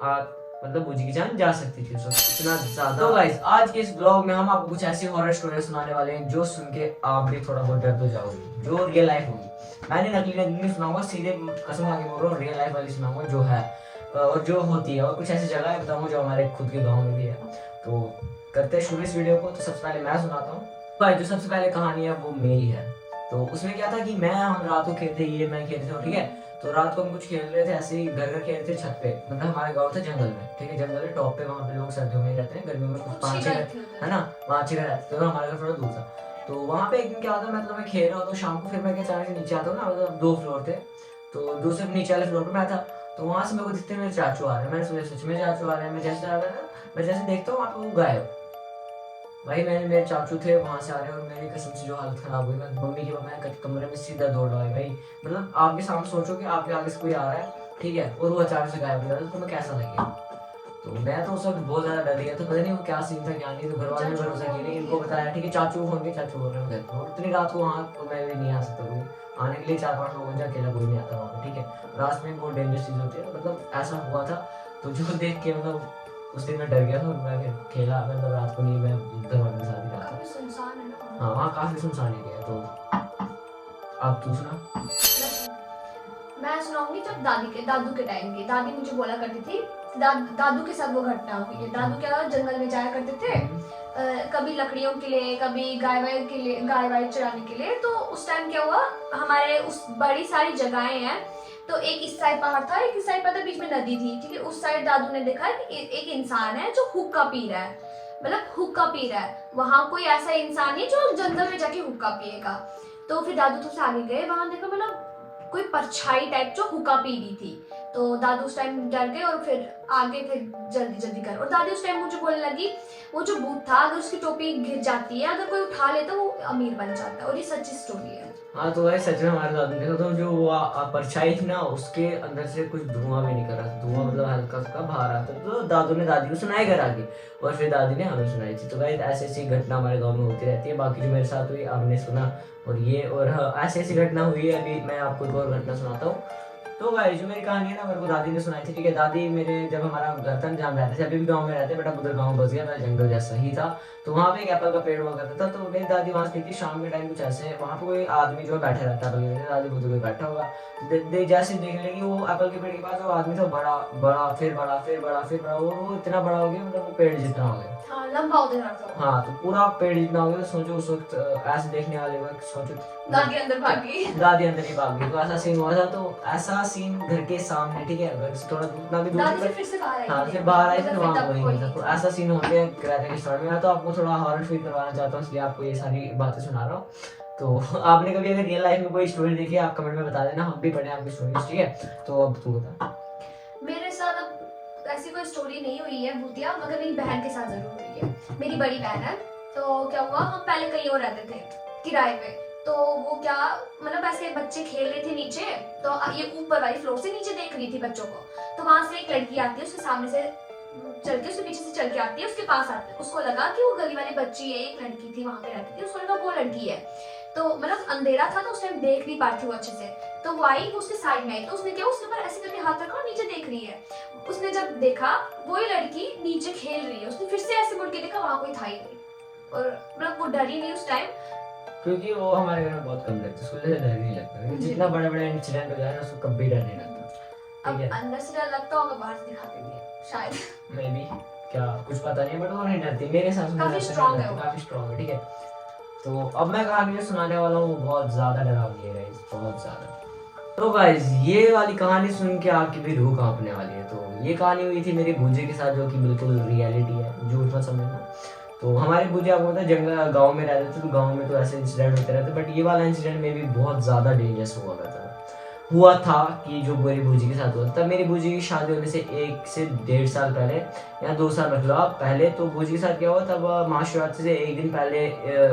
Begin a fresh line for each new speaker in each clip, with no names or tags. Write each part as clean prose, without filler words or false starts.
मतलब बूजी की जान जा सकती थी उस वक्त, इतना ज्यादा। तो गाइस आज के इस ब्लॉग में हम आपको कुछ ऐसी हॉरर स्टोरी सुनाने वाले हैं जो सुन के आप भी थोड़ा बहुत डर तो जाओगे, जो रियल लाइफ होगी। मैंने नकली नहीं सुनाऊंगा, सीधे कसम खा के बोल रहा हूँ, रियल लाइफ वाली सुनाऊंगा जो है और जो होती है। और कुछ ऐसी जगह बताऊंगा जो हमारे खुद के गाँव में भी है। तो करते हैं शुरू इस वीडियो को। तो सबसे पहले मैं सुनाता हूँ भाई, जो सबसे पहले कहानी है वो मेरी है। तो उसमें क्या था कि हम रात को खेलते, ये मैं खेलते थे, ठीक है। तो रात को हम कुछ खेल रहे थे, ऐसे ही घर खेल रहे थे छत पे। मतलब हमारे गाँव था जंगल में, ठीक है, जंगल है टॉप पे, वहाँ पे लोग सर्दियों में रहते हैं, गर्मियों में कुछ 5-6 घर है ना, वहाँ 6 घर रहते थे, तो हमारे घर थोड़ा दूर था। तो वहाँ पे एक दिन क्या होता है, मतलब मैं खेल रहा हूँ तो शाम को फिर मैं क्या अचानक से नीचे आता हूँ ना, मतलब 2 फ्लोर थे, तो दूसरे नीचे वाले फ्लोर पे मैं था। तो वहाँ से मेरे को दिखते मेरे चाचू आ रहे हैं, मैंने सोचा सच में चाचू आ रहे हैं। मैं जैसे आ रहा है ना, मैं जैसे देखता हूँ वहाँ पे वो गायब। भाई मैंने, मेरे चाचू थे वहां से आ रहे, और मेरी कसम से जो हालत खराब हुई, मैं मम्मी की मैं कमरे में सीधा दौड़ रहा है भाई। मतलब आपके सामने सोचो कि आपके आगे से कोई आ रहा है, ठीक है, और वो अचानक से गायब हो जाता है, तो तुम्हें कैसा लगेगा। तो मैं तो उस वक्त बहुत ज्यादा डर गया, तो पता नहीं वो क्या सीन था क्या नहीं। तो घर वालों ने भरोसा किया नहीं, इनको बताया, ठीक है चाचू होंगे, चाचू बोल रहे हैं घर पर। इतनी रात को वहाँ तो मैं भी नहीं आ सकता, कोई आने के लिए 4-5 लोग मुझे अकेला कोई नहीं आता वहाँ पे, ठीक है। रात में बहुत डेंजरस चीज होती है, मतलब ऐसा हुआ था। तो जो देख के मतलब उस दिन मैं डर गया था, और मैं फिर खेला, मतलब रात को नहीं, मैं घर वालों के साथ ही रहा था।
काफी सुनसान है ना।
हाँ वहाँ काफी सुनसान एरिया है। तो अब तू सुना।
मैं सुनाऊंगी जब दादू के टाइम की। दादी मुझे बोला करती थी, दादू के साथ वो घटना हुई है। दादू क्या जंगल में जाया करते थे, कभी लकड़ियों के लिए, कभी गाय वाय चराने के लिए। तो उस टाइम क्या हुआ, हमारे उस बड़ी सारी जगहें हैं, तो एक इस साइड पहाड़ था, एक इस साइड पता, बीच में नदी थी, ठीक है। उस साइड दादू ने देखा कि एक इंसान है जो हुक्का पी रहा है, मतलब हुक्का पी रहा है। वहां कोई ऐसा इंसान नहीं जो जंगल में जाके हुक्का पिएगा। तो फिर दादू थोड़ा आगे गए, वहां देखा मतलब कोई परछाई टाइप जो हुक्का पी रही थी। तो दादू उस टाइम डर गए और फिर आगे फिर जल्दी जल्दी कर। और दादी उस टाइम मुझे बोलने लगी, वो जो भूत था अगर उसकी टोपी गिर जाती है, अगर कोई उठा लेता वो अमीर बन जाता है। और ये सच्ची स्टोरी है।
हाँ तो भाई सच में हमारे दादू ने देखा, तो जो वो परछाई थी ना, उसके अंदर से कुछ धुआं भी निकल रहा था, धुआं मतलब हल्का सा बाहर आता। तो दादू ने दादी को सुनाई घर आगे, और फिर दादी ने हमें सुनाई थी। तो भाई ऐसी ऐसी घटना हमारे गाँव में होती रहती है। बाकी जो मेरे साथ हुई आपने सुना, और ये और ऐसी ऐसी घटना हुई है। अभी मैं आपको एक और घटना सुनाता हूँ। तो भाई जो मेरी कहानी है ना, मेरे को दादी ने सुनाई थी, ठीक है। दादी मेरे, जब हमारा घर था जहाँ रहते थे, अभी भी गाँव में रहते, बट अब उधर गाँव बस गया, जंगल जैसा ही था। तो वहाँ पे एक एप्पल का पेड़ हुआ करता था। तो मेरी दादी वहाँ से थी शाम के टाइम, कुछ ऐसे वहाँ पे कोई आदमी जो बैठे रहता है, दादी खुद कोई बैठा होगा। जैसे देखने लगी वो एप्पल के पेड़ के पास, वो आदमी था बड़ा बड़ा, फिर बड़ा, फिर बड़ा, फिर बड़ा, वो इतना बड़ा हो गया, मतलब वो पेड़ जितना हो गया।
हाँ, लंबा होते जा रहा था।
हाँ तो पूरा पेड़ जितना हो गया। तो सोचो उस वक्त ऐसे देखने वाले वक्त सोचो,
दादी अंदर भाग गई।
दादी अंदर ही भाग गई। तो ऐसा सीन हुआ था। तो ऐसा सीन घर के सामने, ठीक है, घर से थोड़ा उतना भी दूर
दादी
पर,
फिर से बाहर आई।
हाँ फिर बाहर आई, फिर वहाँ
तब
वही था। तो ऐसा सीन होते हैं किराए के स्टोर में। मैं तो आपको थोड़ा हॉरर फील करवाना चाहता हूँ, इसलिए आपको ये सारी बातें सुना रहा हूँ। तो आपने कभी अगर रियल लाइफ में कोई स्टोरी देखी है, आप कमेंट में बता देना, हम भी पढ़े आपकी स्टोरी, ठीक है। तो अब तू बता।
मेरे साथ अब ऐसी कोई स्टोरी नहीं हुई है भूतिया, मगर मेरी बहन के साथ जरूर हुई है। मेरी बड़ी बहन है। तो क्या हुआ, हम पहले कहीं और रहते थे किराए पे। तो वो क्या, मतलब ऐसे बच्चे खेल रहे थे नीचे, तो ये ऊपर वाली फ्लोर से नीचे देख रही थी बच्चों को। तो वहां से एक लड़की आती है, उसके सामने से चल के, उसके पीछे से चल के आती है, उसके पास आती है। उसको लगा कि वो गली वाली बच्ची है, एक लड़की थी वहां पे रहती थी, उसको लगा वो लड़की है। तो मतलब अंधेरा था, तो उस टाइम देख नहीं पाती वो अच्छे से। तो वो आई, वो उसके साइड में आई, तो उसने क्या, उसके ऊपर ऐसे करके हाथ रखा और नीचे देख रही है। उसने जब देखा वही लड़की नीचे खेल रही है, उसने फिर से ऐसे मुड़ के देखा, वहां कोई था ही नहीं। और मतलब वो डरी नहीं उस टाइम,
क्योंकि वो हमारे घर में बहुत कम डरते, उसको डर नहीं लगता। जितना बड़े बड़े इंसिडेंट हो जाए ना, उसको कभी डर नहीं लगता।
अब अंदर से डर लगता होगा, बाहर से दिखाते नहीं शायद।
मे बी, क्या कुछ पता नहीं, बट वो नहीं डरती मेरे हिसाब से।
काफी स्ट्रांग है वो।
काफी स्ट्रांग है, ठीक है। तो अब मैं कहानी जो सुनाने वाला हूँ वो बहुत ज्यादा डरावनी है गाइस, बहुत ज्यादा। तो गाइस ये वाली कहानी सुन के आपकी भी रूह कांपने वाली है। तो ये कहानी हुई थी मेरी बूजी के साथ, जो कि बिल्कुल रियलिटी है, झूठ मत समझना। तो हमारी बूजी आपको पता है जंगल गाँव में रहते थे, तो गाँव में तो ऐसे इंसिडेंट होते रहते, बट ये वाला इंसिडेंट में भी बहुत ज्यादा डेंजरस हुआ था कि जो मेरी बूजी के साथ हुआ। तब मेरी बूजी की शादी होने से 1 से 1.5 साल पहले, या 2 साल रख लो आप पहले। तो बूजी के साथ क्या हुआ, तब महाशिवरात्रि से 1 दिन पहले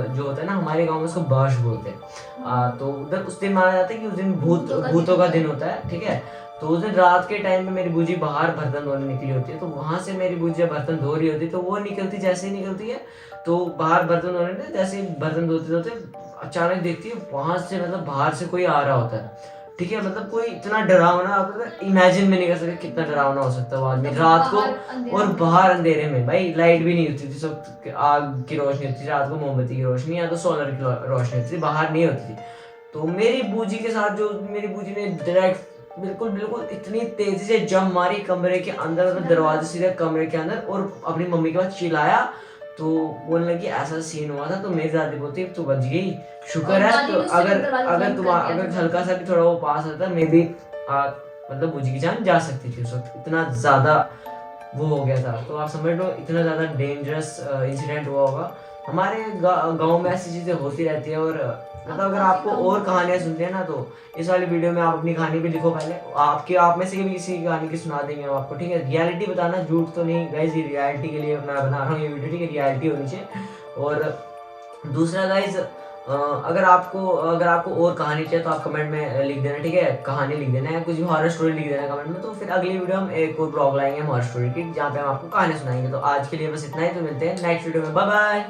जो होता है ना, हमारे गांव में उसको बाश बोलते हैं। तो उधर उस दिन माना जाता है कि उस दिन भूतों का दिन होता है, ठीक है। तो उस दिन रात के टाइम में मेरी बूजी बाहर बर्तन धोने निकली होती है। तो वहां से मेरी बूजी जब बर्तन धो रही होती है, तो वो निकलती, जैसे ही निकलती है तो बाहर बर्तन धोने, जैसे ही बर्तन धोते धोते अचानक देखती है वहां से, मतलब बाहर से कोई आ रहा होता है। ठीक है, मतलब कोई इतना डरावना आप इमेजिन भी नहीं कर सकते कितना डरावना हो सकता है वो आदमी रात को, और बाहर अंधेरे में भाई लाइट भी नहीं होती थी, सब आग की रोशनी होती थी, रात को मोमबत्ती की रोशनी या तो सोलर की रोशनी होती थी, बाहर नहीं होती थी। तो मेरी बूजी के साथ जो मेरी बूजी ने डायरेक्ट बिल्कुल बिल्कुल इतनी तेजी से जंप मारी कमरे के अंदर, मतलब दरवाजे सीधे कमरे के अंदर, और अपनी मम्मी के पास चिल्लाया। तो बोलने लगी ऐसा सीन हुआ था। तो मेरी दादी बोलती तू बच गई, शुक्र है। तो अगर हल्का सा भी थोड़ा वो पास होता मे भी मतलब बूजी की जान जा सकती थी उस वक्त, इतना ज्यादा वो हो गया था। तो आप समझ लो इतना ज्यादा डेंजरस इंसिडेंट हुआ होगा। हमारे गांव में ऐसी चीजें होती रहती है। और मतलब अगर आपको और कहानियां सुनते हैं ना, तो इस वाली वीडियो में आप अपनी कहानी भी लिखो पहले, आप में से भी किसी की कहानी की सुना देंगे हम आपको, ठीक है। रियलिटी बताना, झूठ तो नहीं गाइज, ये रियलिटी के लिए मैं बना रहा हूँ ये वीडियो, ठीक है, रियलिटी होनी चाहिए। और दूसरा गाइज, अगर आपको और कहानी चाहिए तो आप कमेंट में लिख देना, ठीक है, कहानी लिख देना है, कुछ भी हॉरर स्टोरी लिख देना कमेंट में। तो फिर अगली वीडियो हम एक और ब्लॉग लाएंगे हॉरर स्टोरी की, जहाँ पे हम आपको कहानी सुनाएंगे। तो आज के लिए बस इतना ही, तो मिलते हैं नेक्स्ट वीडियो में, बाय बाय।